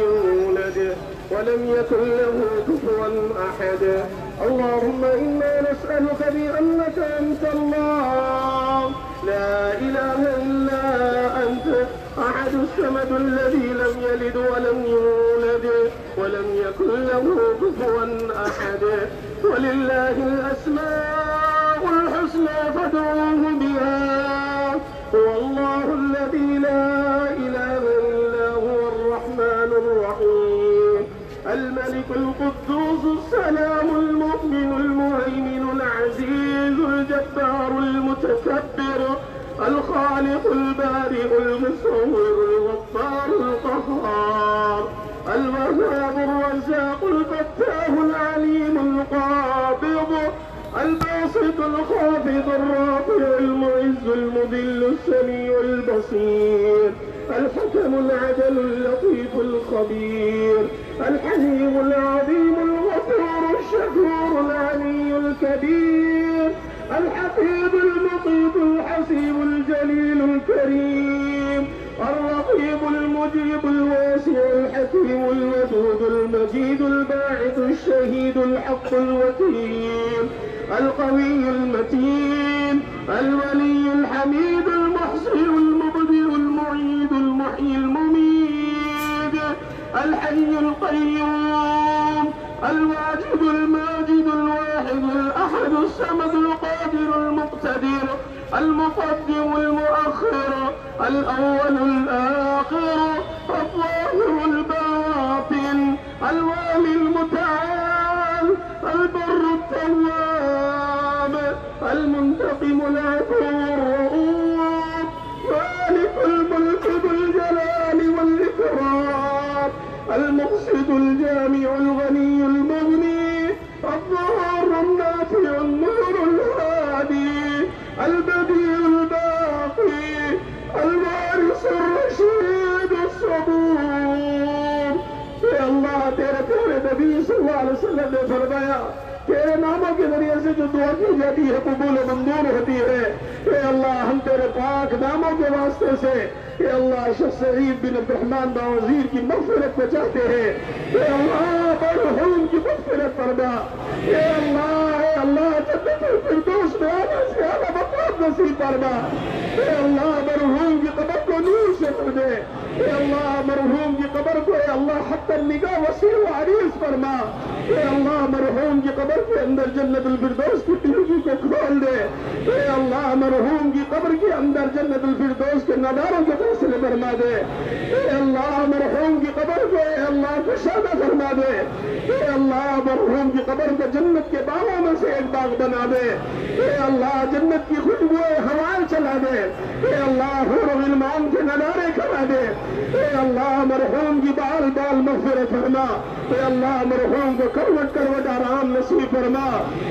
يولد ولم يكن له كفوا أحد. اللهم إنا نسألك بأنك أنت الله لا إله إلا أنت أحد الصمد الذي لم يلد ولم يولد ولم يكن له كفوا أحد. ولله الأسماء الحسنى فادعوه بها. هو الله الذي لا إله إلا هو الرحمن الرحيم الملك القدوس السلام المؤمن المهيمن العزيز الجبار المتكبر الخالق البارئ المصور الغفار القهار الوهاب الرزاق الفتاح العليم القابض الباسط الخافض الرافع المعز المذل السميع البصير الحكم العدل اللطيف الخبير الحليم العظيم الغفور الشكور العلي الكبير الحفيظ المقيت الحسيب الجليل الكريم الرقيب المجيب الواسع الحكيم الودود المجيد الباعث الشهيد الحق الوكيل القوي المتين الولي الحميد المحصي المبدئ المعيد المحيي المميت الحي القيوم الواجد الماجد الواحد الأحد الصمد القادر المقتدر المقدم المؤخر الأول الآخر الظاهر الباطن المنتقم العفو الرؤوف مالك الملك ذو الجلال والإكرام المقصد الجامع الغني المغني الضار النافع النور الهادي البديع الباقي الوارث الرشيد الصبور. اے اللہ تیرے پیارے نبی صلی اللہ علیہ وسلم نے فرمایا تیرے ناموں کے ذریعے سے جو دعا کی جاتی ہے قبول و منظور ہوتی ہے. اے اللہ ہم تیرے پاک ناموں کے واسطے سے اے اللہ شیخ سعید بن عبد الرحمن باوزیر کی مغفرت کو چاہتے ہیں. اے اللہ مرحوم کی مغفرت فرما. اے اللہ جنت الفردوس میں آنے سے اعلیٰ مقام نصیب فرما. اے اللہ مرحوم کی قبر کو نور سے بھر دے. اے اللہ مرحوم کی قبر کو اے اللہ حتی النگاہ وسیع و عریض فرما. اے اللہ مرحوم کی قبر کے اندر جنت الفردوس کی کھڑکی کو کھول دے. اے اللہ مرحوم کی قبر کے اندر جنت الفردوس کے نظاروں کے فیصلے فرما دے. اے اللہ مرحوم کی قبر کو اے اللہ کشادہ فرما دے. اے اللہ مرحوم کی قبر کو جنت کے باغوں میں سے ایک باغ بنا دے. اے اللہ جنت کی خوشبوئیں ہوائیں چلا دے. اے اللہ حور و غلمان کے نظارے کرا دے. اے اللہ مرحوم کی بال بال مغفرت فرما. اے اللہ مرحوم کو کروٹ کروٹ آرام نصیب فرما.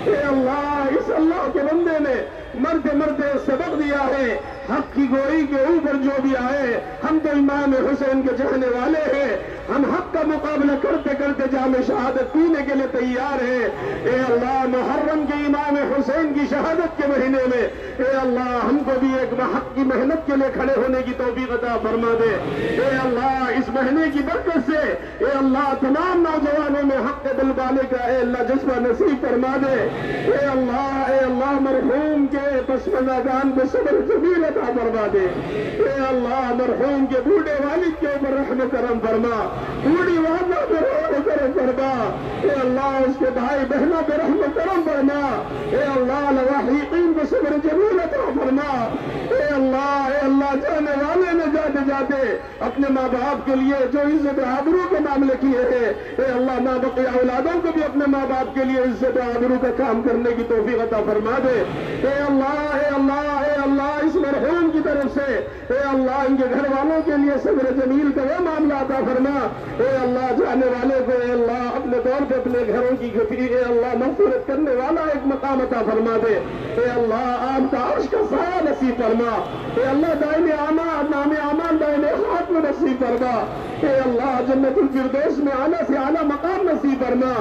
اے اللہ اس اللہ کے بندے نے مرتے مرتے سبق دیا ہے حق کی گوئی کے اوپر جو بھی آئے. ہم تو امام حسین کے چاہنے والے ہیں. ہم حق کا مقابلہ کرتے کرتے جام شہادت پینے کے لیے تیار ہیں. اے اللہ محرم کے امام حسین کی شہادت کے مہینے میں اے اللہ ہم کو بھی ایک حق کی محنت کے لیے کھڑے ہونے کی توفیق عطا فرما دے. اے اللہ اس مہینے کی برکت سے اے اللہ تمام نوجوانوں میں حق کے بل بالے کا اے اللہ جذبہ نصیب فرما دے. اے اللہ مرحوم کے پسماندگان کو صبر جمیل عطا فرما دے. اے اللہ مرحوم کے بوڑھے والد کے اوپر رحم کرم فرما. بوڑھی والدہ پہ رحم کرم فرما. اے اللہ اس کے بھائی بہنوں پہ رحم کرم فرما. اے اللہ لواحقین کو صبر جمیل عطا فرما. اے اللہ جانے والے نے جاتے جاتے اپنے ماں باپ کے لیے جو عزت آبرو کے معاملے کیے ہیں اے اللہ نابقی اولادوں کو بھی اپنے ماں باپ کے لیے عزت آبرو کا کام کرنے کی توفیق عطا فرما دے. اے اللہ اس مرحوم کی طرف سے اے اللہ ان کے گھر والوں کے لیے صبر جمیل کا وہ معاملہ عطا فرما. اے اللہ جانے والے کو اے اللہ اپنے طور پہ اپنے گھروں کی اے اللہ مغفرت کرنے والا ایک مقام عطا فرما دے. اے اللہ آپ کا عرش کا سایہ نصیب فرما. اے اللہ دائم امان دائم ہاتھ میں نصیب فرما. اے اللہ جنت الفردوس میں اعلیٰ سے اعلیٰ مقام نصیب فرما.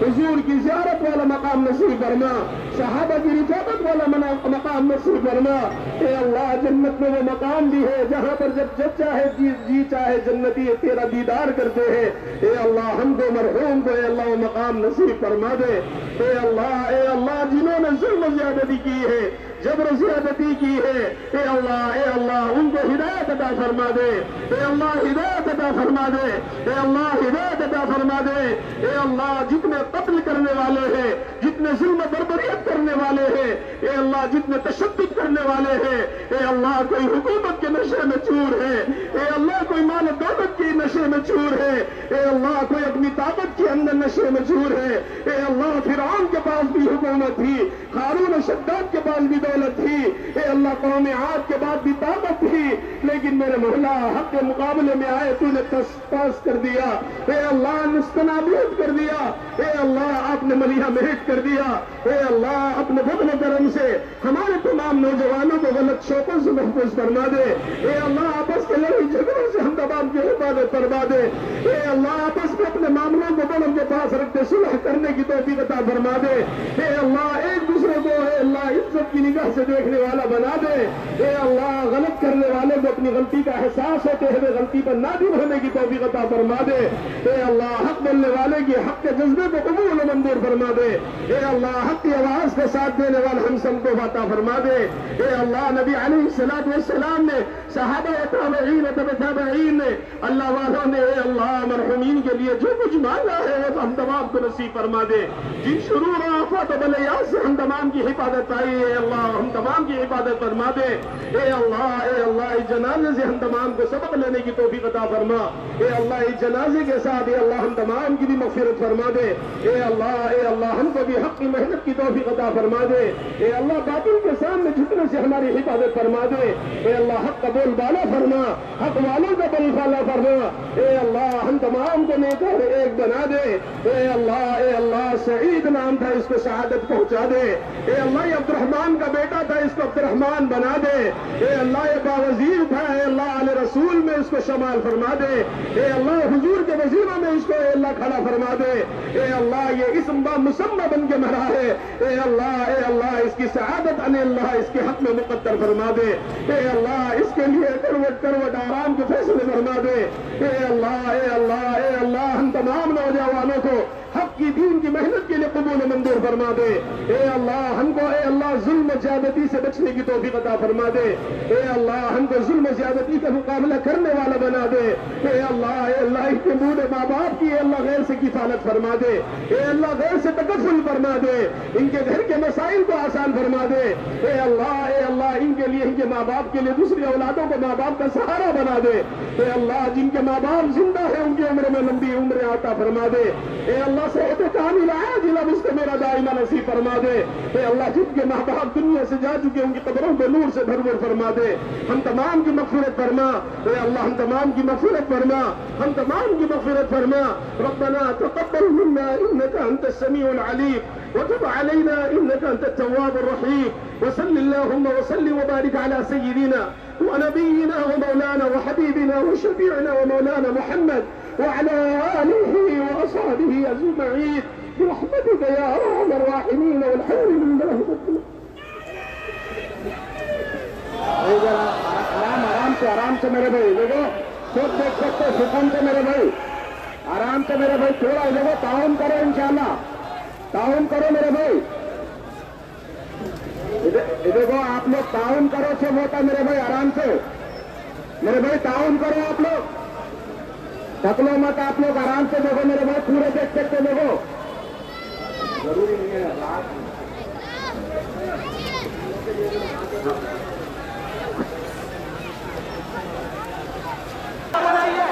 حضور کی زیارت والا مقام نصیب فرما. صحابہ کی رفاقت والا مقام نصیب فرما. اے اللہ جنت میں وہ مقام بھی ہے جہاں پر جب چاہے جی چاہے جنتی تیرا دیدار کرتے ہیں. اے اللہ ہم کو مرحوم کو اے اللہ وہ مقام نصیب فرما دے. اے اللہ جنہوں نے ظلم و زیادتی کی ہے جبر زیادتی کی ہے اے اللہ ان کو ہدایت عطا فرما دے. اے اللہ ہدایت عطا فرما دے. اے اللہ ہدایت عطا فرما دے. اے اللہ جتنے قتل کرنے والے ہیں جتنے ظلم و بربریت کرنے والے ہیں اے اللہ جتنے تشدد کرنے والے ہیں اے اللہ کوئی حکومت کے نشے میں چور ہے. اے اللہ کوئی مال دولت کے نشے میں چور ہے. اے اللہ کوئی اپنی طاقت کے اندر نشے میں چور ہے. اے اللہ فرعون کے پاس بھی حکومت تھی. ہارون و شداد کے پاس بھی دولت تھی. اے اللہ قوم عاد کے بعد بھی طاقت تھی لیکن میرے مولا حق کے مقابلے میں آئے تو نے پاس کر دیا. اے اللہ نستنابیت کر دیا. اے اللہ آپ نے ملیحہ مہٹ کر دیا. اے اللہ اپنے فضل و کرم سے ہمارے تمام نوجوانوں کو غلط شوقوں سے محفوظ فرما دے. اے اللہ آپس کے لڑائی جھگڑوں سے ہم تمام کی حفاظت فرما دے. اے اللہ آپس میں اپنے معاملوں کو بڑوں کے پاس رکھتے صلح کرنے کی توفیق عطا فرما دے. اے اللہ ایک دوسرے کو اے اللہ عزت کی نگاہ سے دیکھنے والا بنا دے. اے اللہ غلط کرنے والے کو اپنی غلطی کا احساس ہوتے ہوئے غلطی پر نادم ہونے کی توفیق عطا فرما دے. اے اللہ حق بولنے والے کی حق کے جذبے کو قبول و منظور فرما دے. اے اللہ حق کی آواز کا ساتھ دینے والے ہم سب کو عطا فرما دے. اے اللہ نبی علیہ الصلوۃ والسلام نے صحابہ تابعین تابعین نے اللہ والوں نے اے اللہ مرحومین کے لیے لیے جو کچھ مانگا ہے وہ ہم تمام کو نصیب فرما دے. جن شرور و آفات و بلیات سے ہم تمام کی حفاظت پائی ہے اللہ ہم تمام کی حفاظت فرما دے. اے اللہ اس جنازے سے ہم تمام کو سبق لینے کی توفیق عطا فرما. اے اللہ اس جنازے کے ساتھ اے اللہ ہم تمام کی بھی مغفرت فرما دے. اے اللہ ہم کو بھی حق کی محنت کی توفیق عطا فرما دے. اے اللہ باطل کے سامنے جھکنے سے ہماری حفاظت فرما دے. اے اللہ حق کا بول بالا فرما, حق والوں کا بول بالا فرما. اے اللہ ہم تمام کو نیک اور ایک بنا دے. اے اللہ سعید نام تھا اس کو شہادت پہنچا دے. اے اللہ یہ عبد الرحمان کا بیٹا تھا اس کو عبد الرحمان بنا دے. اے اللہ یہ باوزیر تھا اے اللہ علیہ رسول میں اس کو شمال فرما دے. اے اللہ حضور کے وزیروں میں اس کو اے اللہ کھڑا فرما دے. اے اللہ یہ اسم با مسمى بن کے مرا ہے. اے اللہ اس کی سعادت علی اللہ اس کے حق میں مقدر فرما دے. اے اللہ اس کے لیے کروٹ آرام کے فیصلے فرما دے. اے اللہ ہم تمام نوجوانوں کو حق کی دین کی محنت کے لیے قبول منظور فرما دے. اے اللہ ہم کو اے اللہ ظلم و زیادتی سے بچنے کی توفیق عطا فرما دے. اے اللہ ہم کو ظلم و زیادتی کا مقابلہ کرنے والا بنا دے. اے اللہ ان کے بوڑھے ماں باپ کی اے اللہ غیر سے کفالت فرما دے. اے اللہ غیر سے تکفل فرما دے. ان کے گھر کے مسائل کو آسان فرما دے. اے اللہ ان کے لیے ان کے ماں باپ کے لیے دوسری اولادوں کو ماں باپ کا سہارا بنا دے. اے اللہ جن کے ماں باپ زندہ ہیں ان کی عمر میں لمبی عمر عطا فرما دے. اے اللہ صحت کاملہ عاجلہ مستمرہ دائمہ نصیب فرما دے. اے اللہ جن کے ماں باپ دنیا سے جا چکے ان کی قبروں کو نور سے بھرپور فرما دے. ہم تمام کی مغفرت فرما. اے اللہ ہم تمام کی مغفرت فرما. ہم تمام کی مغفرت فرما. ربنا تقبل منا انك انت السميع العليم وتب علينا انك انت التواب الرحيم. وصل اللهم وسلم وبارك على سيدنا ونبينا ومولانا وحبيبنا وشفيعنا ومولانا محمد وعلى آله وأصحابه أجمعين برحمتك يا أرحم الراحمين والحمد لله رب العالمين. آرام سے میرے بھائی دیکھو سب دیکھ سکتے سکون سے میرے بھائی آرام سے میرے بھائی تھوڑا دیکھو تعاون کرو انشاءاللہ تعاون کرو میرے بھائی. دیکھو آپ لوگ تعاون کرو سب ہوتا میرے بھائی آرام سے میرے بھائی تعاون کرو آپ لوگ تکلو مت آپ لوگ آرام سے دیکھو میرے بھائی پورے دیکھ سکتے دیکھو ضروری نہیں ہے بنائیے